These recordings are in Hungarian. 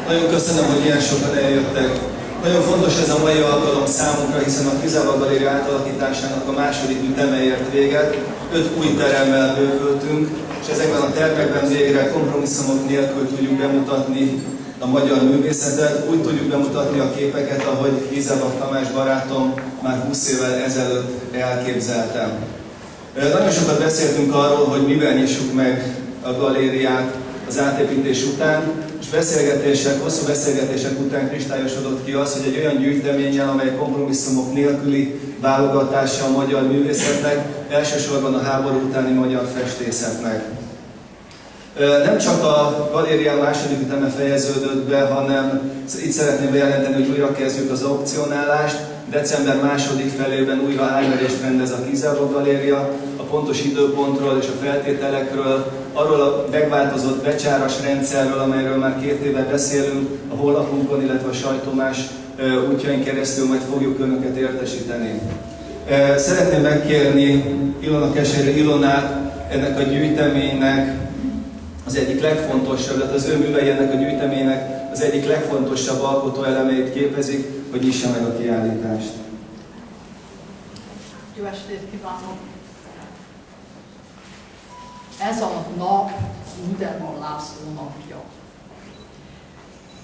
Nagyon köszönöm, hogy ilyen sokan eljöttek. Nagyon fontos ez a mai alkalom számunkra, hiszen a Frizába Galéria átalakításának a második üteme ért véget. 5 új teremmel bővültünk, és ezekben a termekben végre kompromisszumok nélkül tudjuk bemutatni a magyar művészetet. Úgy tudjuk bemutatni a képeket, ahogy Hízelbach Tamás barátom már 20 évvel ezelőtt elképzeltem. Nagyon sokat beszéltünk arról, hogy mivel nyissuk meg a galériát az átépítés után, és hosszú beszélgetések után kristályosodott ki az, hogy egy olyan gyűjteménnyel, amely kompromisszumok nélküli válogatása a magyar művészetnek, elsősorban a háború utáni magyar festészetnek. Nem csak a galéria második üteme fejeződött be, hanem itt szeretném bejelenteni, hogy újra kezdjük az aukcionálást. December második felében újra árverést rendez a Hízelbach Galéria. A pontos időpontról és a feltételekről, arról a megváltozott becsáras rendszerről, amelyről már 2 éve beszélünk, a honlapunkon, illetve a sajtó más útjain keresztül majd fogjuk önöket értesíteni. Szeretném megkérni Ilona Keserű Ilonát, ennek a gyűjteménynek az egyik legfontosabb, tehát az ő művei ennek a gyűjteménynek az egyik legfontosabb alkotóelemeit képezik, hogy nyissa meg a kiállítást. Jó estét kívánok! Ez a nap Nuderman László napja.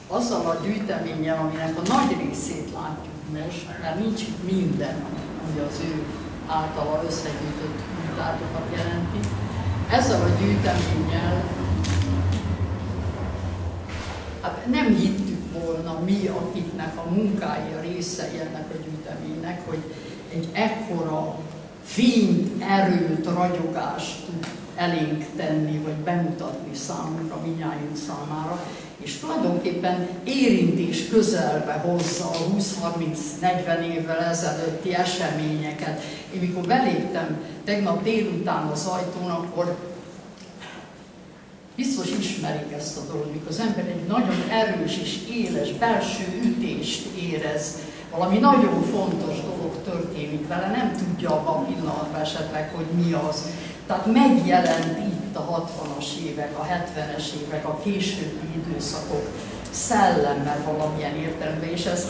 Azzal a gyűjteménnyel, aminek a nagy részét látjuk most, mert nincs itt minden, ami az ő általa összegyűjtött műtárgyakat jelenti. Ezzel a gyűjteménnyel hát nem hittük volna mi, akiknek a munkái a részei ennek a gyűjteménynek, hogy egy ekkora fényt, erőt, ragyogást tud elénk tenni, vagy bemutatni számunkra, mindnyájunk számára, és tulajdonképpen érintés közelbe hozza a 20-30-40 évvel ezelőtti eseményeket. Én mikor beléptem tegnap délután az ajtón, akkor biztos ismerik ezt a dolgot, mikor az ember egy nagyon erős és éles belső ütést érez, valami nagyon fontos dolog történik vele, nem tudja abban a pillanatban esetleg, hogy mi az. Tehát megjelent itt a 60-as évek, a 70-es évek, a későbbi időszakok szellemmel valamilyen értelemben, és ez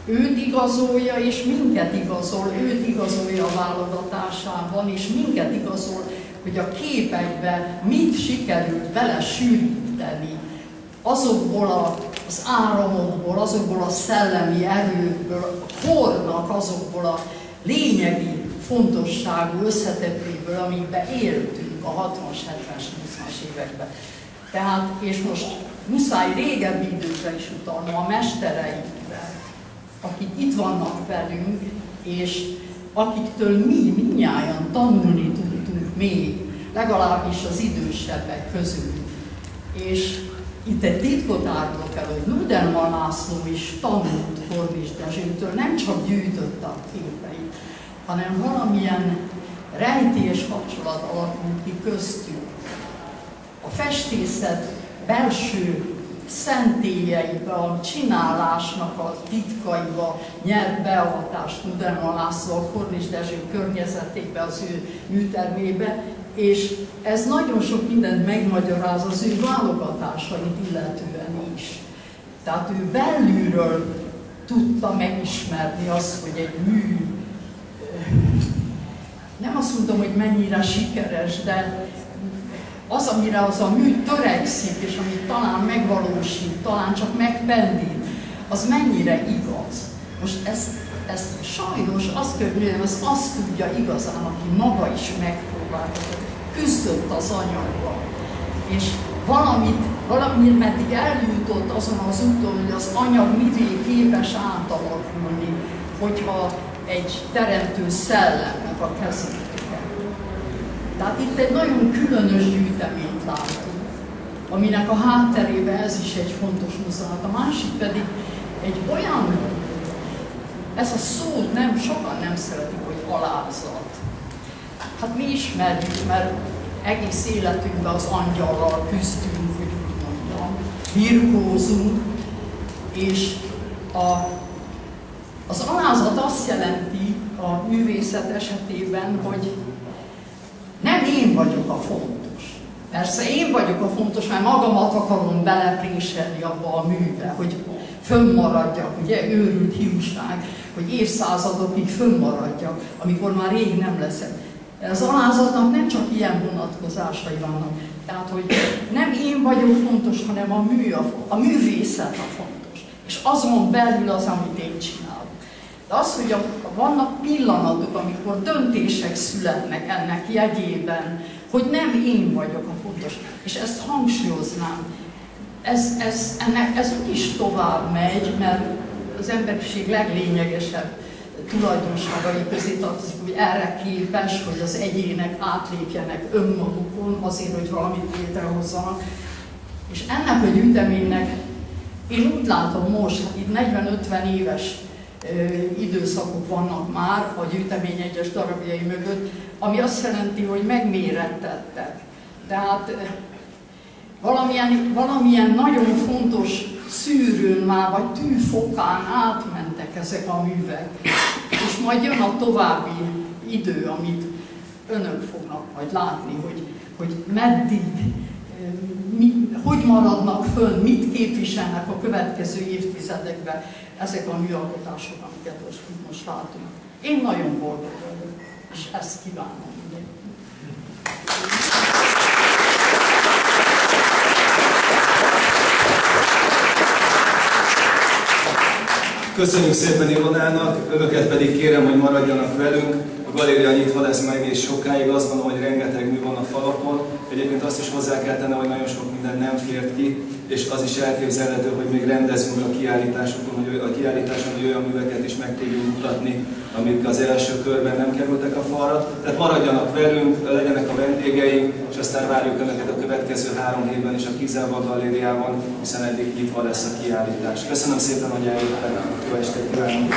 őt igazolja, és minket igazol, őt igazolja a válogatásában, és minket igazol, hogy a képekbe mit sikerült bele sűríteni azokból az áramokból, azokból a szellemi erőkből, a kornak azokból a lényegi fontosságú összetettéből, amikben éltünk a 60-as, 70-es, 80-as években. Tehát, és most muszáj régebbi időkre is utalnom, a mestereinkre, akik itt vannak velünk, és akiktől mi mindnyájan tanulni tudtunk még, legalábbis az idősebbek közül. És itt egy titkot árulok el, hogy Nuderman László is tanult Kornis Dezsőtől, nem csak gyűjtötte a képeit, hanem valamilyen rejtélyes kapcsolat alakult ki köztük. A festészet belső szentélyeibe, a csinálásnak a titkaiba nyert beavatást Nuderman László a Kornis Dezső környezetébe, az ő műtermébe, és ez nagyon sok mindent megmagyaráz az ő válogatásait illetően is. Tehát ő belülről tudta megismerni azt, hogy egy mű, nem azt mondom, hogy mennyire sikeres, de az, amire az a mű törekszik, és amit talán megvalósít, talán csak megpendít, az mennyire igaz. Most ezt sajnos azt kell, hogy ez azt tudja igazán, aki maga is megpróbálta, küzdött az anyaggal. És valamit meddig eljutott azon az úton, hogy az anyag mivé képes átalakulni, hogyha egy teremtő szellemnek a kezébe kerül. Tehát itt egy nagyon különös gyűjteményt látunk, aminek a hátterében ez is egy fontos mozzanat. A másik pedig egy olyan, ez a szót sokan nem szeretik, hogy alázat. Hát mi ismerjük, mert egész életünkben az angyallal küzdünk, hogy úgy mondjam, birkózunk, és az alázat azt jelenti a művészet esetében, hogy nem én vagyok a fontos. Persze én vagyok a fontos, mert magamat akarom belepréselni abba a műbe, hogy fönnmaradjak, ugye, őrült hiúság, hogy évszázadokig fönnmaradjak, amikor már rég nem leszek. Az alázatnak nem csak ilyen vonatkozásai vannak. Tehát, hogy nem én vagyok fontos, hanem a művészet a fontos. És azon belül az, amit én csinálok. De az, hogy vannak pillanatok, amikor döntések születnek ennek jegyében, hogy nem én vagyok a fontos. És ezt hangsúlyoznám. Ez úgyis tovább megy, mert az emberiség leglényegesebb tulajdonságai közé tartozik, hogy erre képes, hogy az egyének átlépjenek önmagukon azért, hogy valamit létrehozzanak. És ennek a gyűjteménynek én úgy látom most, itt 40-50 éves időszakok vannak már a gyűjtemény egyes darabjai mögött, ami azt jelenti, hogy megmérettettek. Tehát valamilyen nagyon fontos szűrőn már, vagy tűfokán átmentek ezek a művek. És majd jön a további idő, amit önök fognak majd látni, hogy meddig, hogy maradnak fönn, mit képviselnek a következő évtizedekben ezek a műalkotások, amiket most látunk. Én nagyon boldog vagyok, és ezt kívánom. Ugye? Köszönjük szépen Ilonának, önöket pedig kérem, hogy maradjanak velünk. A galéria nyitva lesz meg és sokáig, azt gondolom, hogy rengeteg mű van a falakon. Egyébként azt is hozzá kell tenni, hogy nagyon sok minden nem fért ki, és az is elképzelhető, hogy még rendezünk a kiállításon, hogy olyan műveket is meg tudjunk mutatni, amik az első körben nem kerültek a falra. Tehát maradjanak velünk, legyenek a vendégeink, és aztán várjuk önöket a következő 3 hétben is a Kizelva galériában, hiszen eddig nyitva lesz a kiállítás. Köszönöm szépen, hogy eljöttek, jó estét kívánok!